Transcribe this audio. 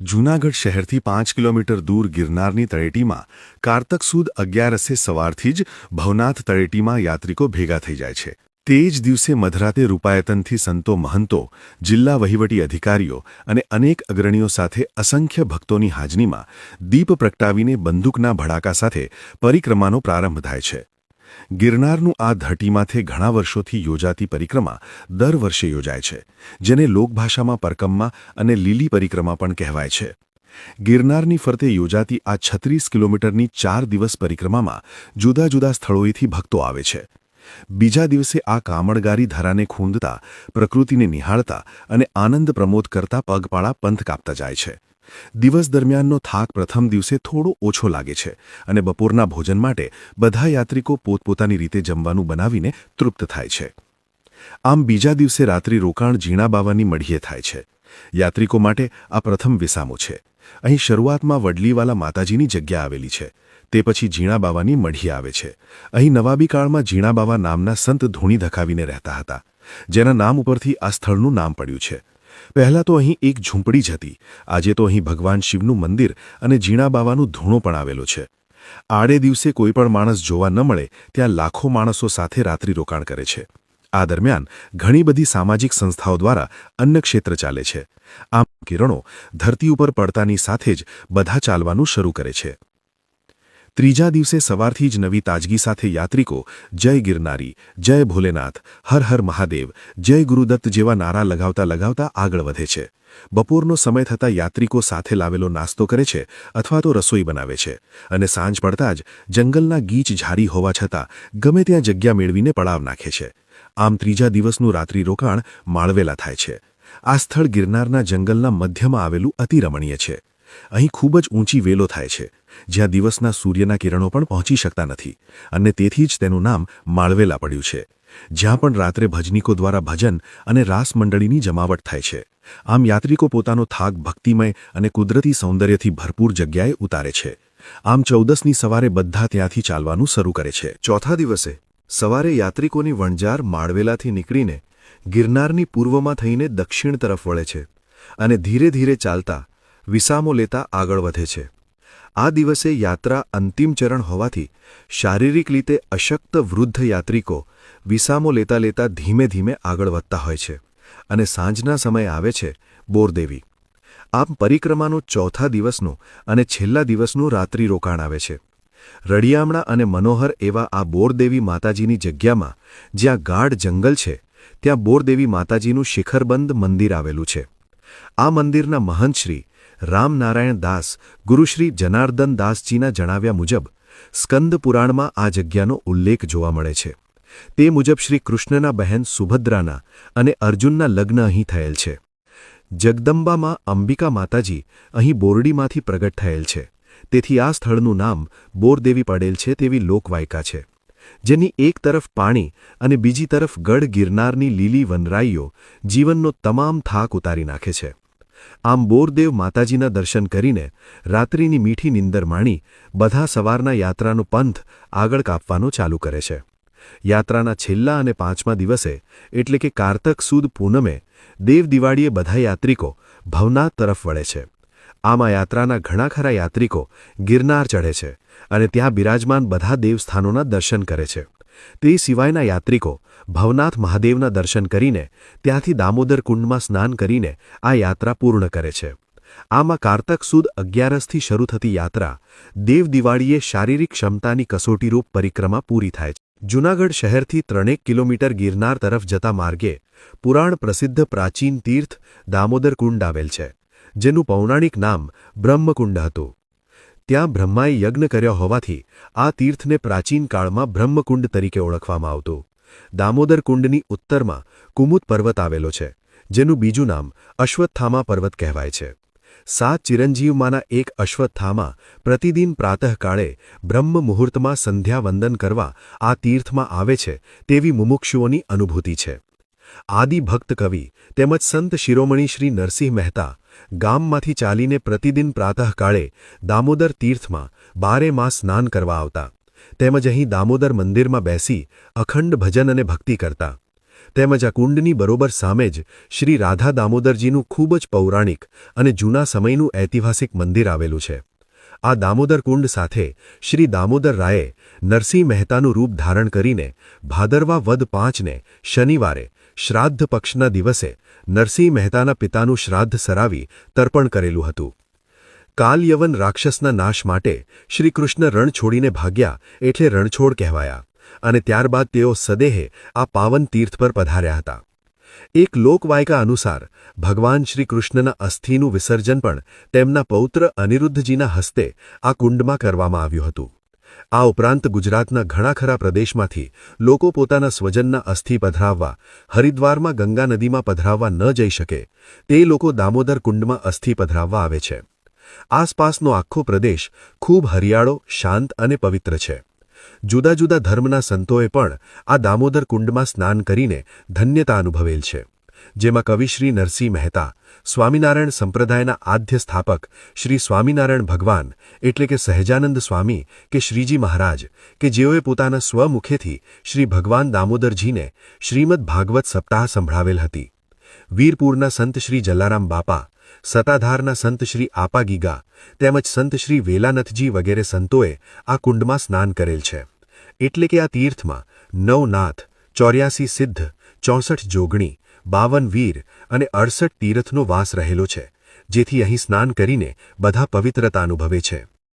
જૂનાગઢ શહેરથી 5 કિલોમીટર દૂર ગિરનારની તળેટીમાં કારતક સુદ 11 સવારથી જ ભવનાથ તળેટીમાં યાત્રિકો ભેગા થઈ જાય છે। તે જ દિવસે મધરાતે રૂપાયતનથી સંતો મહંતો, જિલ્લા વહીવટી અધિકારીઓ અને અનેક અગ્રણીઓ સાથે અસંખ્ય ભક્તોની હાજરીમાં દીપ પ્રગટાવીને બંદૂકના ભડાકા સાથે પરિક્રમાનો પ્રારંભ થાય છે। ગિરનારનું આ ધરતીમાથે ઘણા વર્ષોથી યોજાતી પરિક્રમા દર વર્ષે યોજાય છે, જેને લોકભાષામાં પરકમ્મા અને લીલી પરિક્રમા પણ કહેવાય છે। ગિરનારની ફરતે યોજાતી આ 36 કિલોમીટરની 4 દિવસ પરિક્રમામાં જુદા જુદા સ્થળોએથી ભક્તો આવે છે। બીજા દિવસે આ કામળગારી ધરાને ખૂંદતા, પ્રકૃતિને નિહાળતા અને આનંદ પ્રમોદ કરતા પગપાળા પંથ કાપતા જાય છે। દિવસ દરમિયાનનો થાક પ્રથમ દિવસે થોડો ઓછો લાગે છે અને બપોરના ભોજન માટે બધા યાત્રિકો પોતપોતાની રીતે જમવાનું બનાવીને તૃપ્ત થાય છે। આમ બીજા દિવસે રાત્રિ રોકાણ ઝીણા બાવાની મઢીએ થાય છે। યાત્રિકો માટે આ પ્રથમ વિસામો છે। અહીં શરૂઆતમાં વડલીવાલા માતાજીની જગ્યા આવેલી છે, તે પછી ઝીણા બાવાની મઢી આવે છે। અહીં નવાબી કાળમાં ઝીણા બાવા નામના સંત ધૂણી ધખાવીને રહેતા હતા, જેના નામ ઉપરથી આ સ્થળનું નામ પડ્યું છે। પહેલાં તો અહીં એક ઝૂંપડી જ હતી। આજે તો અહીં ભગવાન શિવનું મંદિર અને ઝીણા બાવાનું ધૂણો પણ આવેલો છે। આડે દિવસે કોઈ પણ માણસ જોવા ન મળે ત્યાં લાખો માણસો સાથે રાત્રિ રોકાણ કરે છે। આ દરમિયાન ઘણી બધી સામાજિક સંસ્થાઓ દ્વારા અન્નક્ષેત્ર ચાલે છે। આમ કિરણો ધરતી ઉપર પડતાની સાથે જ બધા ચાલવાનું શરૂ કરે છે। ત્રીજા દિવસે સવારથી જ નવી તાજગી સાથે યાત્રિકો જય ગિરનારી, જય ભોલેનાથ, હર હર મહાદેવ, જય ગુરુદત્ત જેવા નારા લગાવતા લગાવતા આગળ વધે છે। બપોરનો સમય થતાં યાત્રિકો સાથે લાવેલો નાસ્તો કરે છે અથવા તો રસોઈ બનાવે છે અને સાંજ પડતાં જ જંગલના ગીચ ઝાડી હોવા છતાં ગમે ત્યાં જગ્યા મેળવીને પડાવ નાખે છે। આમ ત્રીજા દિવસનું રાત્રિ રોકાણ માળવેલા થાય છે। આ સ્થળ ગિરનારના જંગલના મધ્યમાં આવેલું અતિ રમણીય છે। અહીં ખૂબ જ ઊંચી વેલો થાય છે, જ્યાં દિવસના સૂર્યના કિરણો પણ પહોંચી શકતા નથી અને તેથી જ તેનું નામ માળવેલા પડ્યું છે। જ્યાં પણ રાત્રે ભજનીકો દ્વારા ભજન અને રાસ મંડળીની જમાવટ થાય છે। આમ યાત્રિકો પોતાનો થાક ભક્તિમય અને કુદરતી સૌંદર્યથી ભરપૂર જગ્યાએ ઉતારે છે। આમ 14ની સવારે બધા ત્યાંથી ચાલવાનું શરૂ કરે છે। ચોથા દિવસે સવારે યાત્રિકોની વણઝાર માળવેલાથી નીકળીને ગિરનારની પૂર્વમાં થઈને દક્ષિણ તરફ વળે છે અને ધીરે ધીરે ચાલતા વિસામો લેતા આગળ વધે છે। આ દિવસે યાત્રા અંતિમ ચરણ હોવાથી શારીરિક રીતે અશક્ત વૃદ્ધ યાત્રિકો વિસામો લેતા લેતા ધીમે ધીમે આગળ વધતા હોય છે અને સાંજના સમયે આવે છે બોરદેવી। આમ પરિક્રમાનો ચોથા દિવસનું અને છેલ્લા દિવસનું રાત્રિ રોકાણ આવે છે। રળિયામણા અને મનોહર એવા આ બોરદેવી માતાજીની જગ્યામાં, જ્યાં ગાઢ જંગલ છે, ત્યાં બોરદેવી માતાજીનું શિખરબંધ મંદિર આવેલું છે। આ મંદિરના મહંત શ્રી રામનારાયણ દાસ ગુરુશ્રી જનાર્દન દાસજીના જણાવ્યા મુજબ સ્કંદ પુરાણમાં આ જગ્યાનો ઉલ્લેખ જોવા મળે છે। તે મુજબ શ્રી કૃષ્ણના બહેન સુભદ્રાના અને અર્જુનના લગ્ન અહીં થયેલ છે। જગદંબામાં અંબિકા માતાજી અહીં બોરડીમાંથી પ્રગટ થયેલ છે, તેથી આ સ્થળનું નામ બોરદેવી પડેલ છે તેવી લોકવાયકા છે, જેની એક તરફ પાણી અને બીજી તરફ ગઢ ગિરનારની લીલી વનરાઈઓ જીવનનો તમામ થાક ઉતારી નાખે છે। આમ બોરદેવ માતાજીના દર્શન કરીને રાત્રિની મીઠી નિંદર માણી બધા સવારના યાત્રાનો પંથ આગળ કાપવાનો ચાલુ કરે છે। યાત્રાના છેલ્લા અને 5મા દિવસે એટલે કે કારતક સુદ પૂનમે દેવ દિવાળીએ બધા યાત્રિકો ભવનાથ તરફ વળે છે। આમાં યાત્રાના ઘણા ખરા યાત્રિકો ગિરનાર ચઢે છે અને ત્યાં બિરાજમાન બધા દેવસ્થાનોના દર્શન કરે છે। તે સિવાયના યાત્રિકો ભવનાથ મહાદેવના દર્શન કરીને ત્યાંથી દામોદર કુંડમાં સ્નાન કરીને આ યાત્રા પૂર્ણ કરે છે। આમાં કારતક સુદ 11થી શરૂ થતી યાત્રા દેવ દિવાળીએ શારીરિક ક્ષમતાની કસોટીરૂપ પરિક્રમા પૂરી થાય છે। જૂનાગઢ શહેરથી 3 કિલોમીટર ગિરનાર તરફ જતા માર્ગે પુરાણ પ્રસિદ્ધ પ્રાચીન તીર્થ દામોદર કુંડ આવેલ છે, જેનું પૌરાણિક નામ બ્રહ્મકુંડ હતું। ત્યાં બ્રહ્માએ યજ્ઞ કર્યો હોવાથી આ તીર્થને પ્રાચીન કાળમાં બ્રહ્મકુંડ તરીકે ઓળખવામાં આવતું। દામોદર કુંડની ઉત્તરમાં કુમુદ પર્વત આવેલો છે, જેનું બીજું નામ અશ્વત્થામા પર્વત કહેવાય છે। 7 ચિરંજીવમાંના એક અશ્વત્થામા પ્રતિદિન પ્રાતઃકાળે બ્રહ્મ મુહૂર્તમાં સંધ્યા વંદન કરવા આ તીર્થમાં આવે છે તેવી મુમુક્ષુઓની અનુભૂતિ છે। આદિ ભક્ત કવિ તેમજ સંત શિરોમણી શ્રી નરસિંહ મહેતા ગામમાંથી ચાલીને પ્રતિદિન પ્રાતઃકાળે દામોદર તીર્થમાં 12 માસ સ્નાન કરવા આવતા, તેમજ અહીં દામોદર મંદિરમાં બેસી અખંડ ભજન અને ભક્તિ કરતા। તેમજ આ કુંડની બરોબર સામે જ શ્રી રાધા દામોદરજીનું ખૂબ જ પૌરાણિક અને જૂના સમયનું ઐતિહાસિક મંદિર આવેલું છે. આ દામોદર કુંડ સાથે શ્રી દામોદર રાયે નરસિંહ મહેતાનું રૂપ ધારણ કરીને ભાદરવા વદ 5ને શનિવારે શ્રાદ્ધ પક્ષના દિવસે નરસિંહ મહેતાના પિતાનું શ્રાદ્ધ સરાવી તર્પણ કરેલું હતું. કાલયવન રાક્ષસના નાશ માટે શ્રીકૃષ્ણ રણ છોડીને ભાગ્યા એટલે રણછોડ કહેવાયા અને ત્યારબાદ તેઓ સદેહે આ પાવન તીર્થ પર પધાર્યા હતા. એક લોકવાયકા અનુસાર ભગવાન શ્રીકૃષ્ણના અસ્થિનું વિસર્જન પણ તેમના પૌત્ર અનિરુદ્ધજીના હસ્તે આ કુંડમાં કરવામાં આવ્યું હતું. આ ઉપરાંત ગુજરાતના ઘણા ખરા પ્રદેશમાંથી લોકો પોતાના સ્વજનના અસ્થિ પધરાવવા હરિદ્વારમાં ગંગા નદીમાં પધરાવવા ન જઈ શકે તે લોકો દામોદર કુંડમાં અસ્થિ પધરાવવા આવે છે. આસપાસનો આખો પ્રદેશ ખૂબ હરિયાળો, શાંત અને પવિત્ર છે. જુદા જુદા ધર્મના સંતોએ પણ આ દામોદર કુંડમાં સ્નાન કરીને ધન્યતા અનુભવેલ છે. જેમાં કવિ શ્રી નરસિંહ મહેતા, સ્વામિનારાયણ સંપ્રદાયના આદ્ય સ્થાપક શ્રી સ્વામિનારાયણ ભગવાન એટલે કે સહજાનંદ સ્વામી કે શ્રીજી મહારાજ કે જેઓએ પોતાના સ્વમુખેથી શ્રી ભગવાન દામોદરજીને શ્રીમદ ભાગવત સપ્તાહ સંભળાવેલ હતી. વીરપુરના સંત શ્રી જલારામ બાપા, સતાધારના સંત શ્રી આપા ગીગા તેમજ સંત શ્રી વેલાનથજી વગેરે સંતોએ આ કુંડમાં સ્નાન કરેલ છે. એટલે કે આ તીર્થમાં 9 નાથ, 84 સિદ્ધ, 64 જોગણી, 52 વીર અને 68 તીર્થનો વાસ રહેલો છે, જેથી અહીં સ્નાન કરીને બધા પવિત્રતા અનુભવે છે.